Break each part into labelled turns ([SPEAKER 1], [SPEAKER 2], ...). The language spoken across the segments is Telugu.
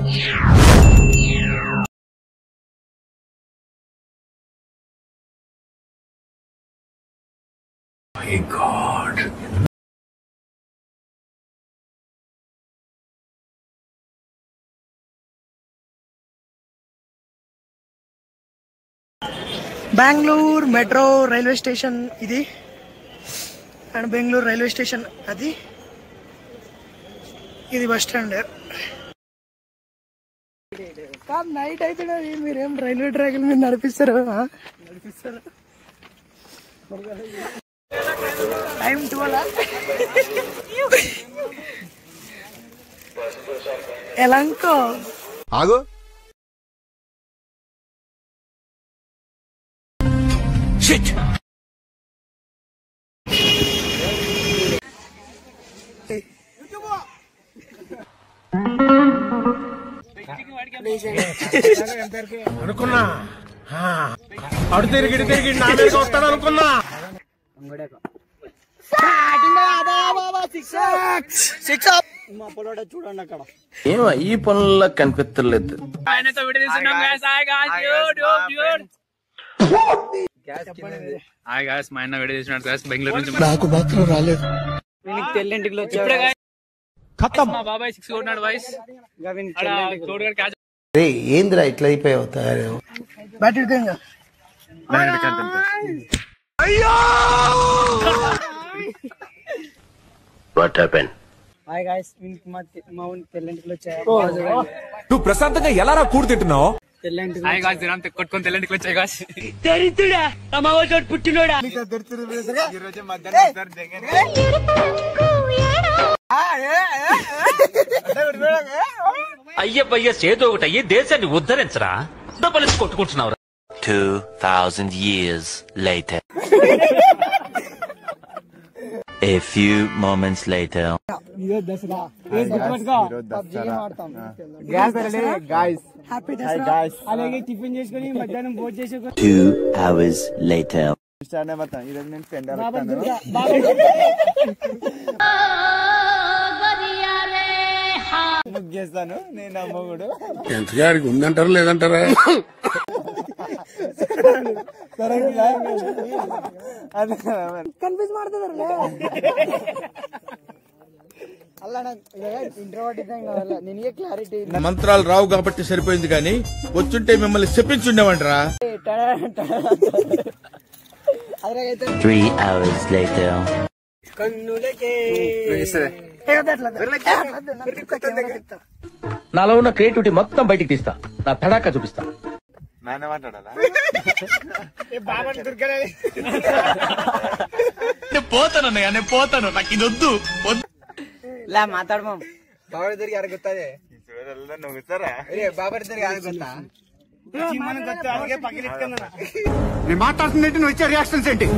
[SPEAKER 1] My God.
[SPEAKER 2] Bengaluru metro railway station ఇది అండ్ బెంగళూరు రైల్వే స్టేషన్ అది ఇది బస్ స్టాండ్ కాదు నైట్ అయితే మీరేం రైల్వే ట్రాక్ మీద నడిపిస్తారు టైం 12 ఎలాంకో
[SPEAKER 3] ఆగు షిట్
[SPEAKER 1] అనుకున్నా అడు తిరిగి నా మీద వస్తాడు అనుకున్నా
[SPEAKER 2] చూడండి అక్కడ
[SPEAKER 4] ఏమో ఈ పనుల్లో కనిపించలేదు.
[SPEAKER 1] బెంగళూరు నుంచి
[SPEAKER 2] నాకు మాత్రం రాలేదు.
[SPEAKER 5] తెల్లింటికి వచ్చాడు బాబాయ్ 6 కొట్టినాడు వాయిస్.
[SPEAKER 4] ఏందిరా ఇట్లా అయిపోయావు తయారు?
[SPEAKER 3] What happen?
[SPEAKER 5] హాయ్ గాయ్స్, మా ఊరికి తెల్లింటికి వచ్చాడు.
[SPEAKER 1] నువ్వు ప్రశాంతంగా ఎలా రా కూడు తింటున్నావు?
[SPEAKER 5] హాయ్ గాయ్స్, దినాంత కొట్టుకొని తెల్లింటికి వచ్చాయి గాయ్స్. దరిద్రుడా అమ్మవాడు పుట్టినోడా.
[SPEAKER 6] అయ్యబ్బయ్య చేతో ఒకటయ్యి దేశాన్ని ఉద్ధరించరా పలిసి కొట్టుకుంటున్నావు.
[SPEAKER 3] 2000 years later. A few moments later.
[SPEAKER 5] అలాగే టిఫిన్ చేసుకుని మధ్యాహ్నం భోజనం చేసి
[SPEAKER 3] 2 hours later.
[SPEAKER 5] ముగ్గేస్తాను నేను అమ్మగుడు.
[SPEAKER 1] ఎంతగాడికి ఉందంటారా లేదంటారా?
[SPEAKER 2] కన్ఫ్యూజ్ ಮಾಡ್ತಿದಾರಲ್ಲ అలా ఇంట్రోవర్ట్ ఇద్దాం నినగే క్లారిటీ
[SPEAKER 1] మంత్రాలు రావు కాబట్టి సరిపోయింది కానీ వచ్చుంటే మిమ్మల్ని చెప్పించుండేవంటరా.
[SPEAKER 3] 3 hours later.
[SPEAKER 6] నాలో ఉన్న క్రియేటివిటీ మొత్తం బయటికి తీస్తా, నా తడాకా చూపిస్తా. పోతానన్నయ్య, నేను పోతాను, నాకు ఇది వద్దు.
[SPEAKER 5] మాట్లాడమా బాబడి దగ్గరికి అడగొత్తాదే బాబడి దగ్గరికి అడగొత్తా
[SPEAKER 1] నేను మాట్లాడుతుంది నువ్వు ఇచ్చే రియాక్షన్స్ ఏంటి?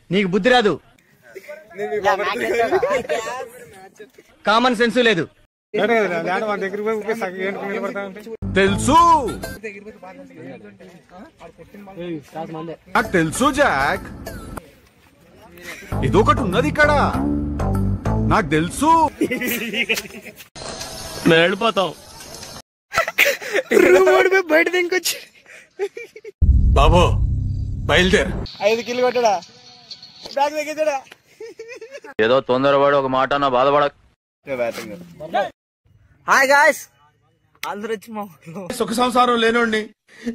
[SPEAKER 4] నీకు బుద్ధి రాదు, కామన్ సెన్స్ లేదు.
[SPEAKER 1] తెలుసు నాకు తెలుసు జాక్, ఇదొకటి ఉన్నది ఇక్కడ, నాకు తెలుసు.
[SPEAKER 6] మేము వెళ్ళిపోతాం.
[SPEAKER 2] బయట దింకొచ్చి
[SPEAKER 1] బాబు బయలుదేరు.
[SPEAKER 5] 5 కిలో కొట్టడా బ్యాగ్ దగ్గర.
[SPEAKER 6] ఏదో తొందరపడి ఒక మాట నా బాధపడ.
[SPEAKER 5] హాయ్ గాయ్స్, అందరూ వచ్చి మా
[SPEAKER 1] సుఖ సంసారం లేనోడిని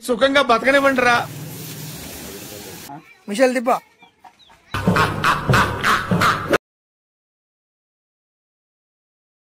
[SPEAKER 1] సుఖంగా బతకనివ్వండిరా.
[SPEAKER 2] మిషల్ దిబ్బా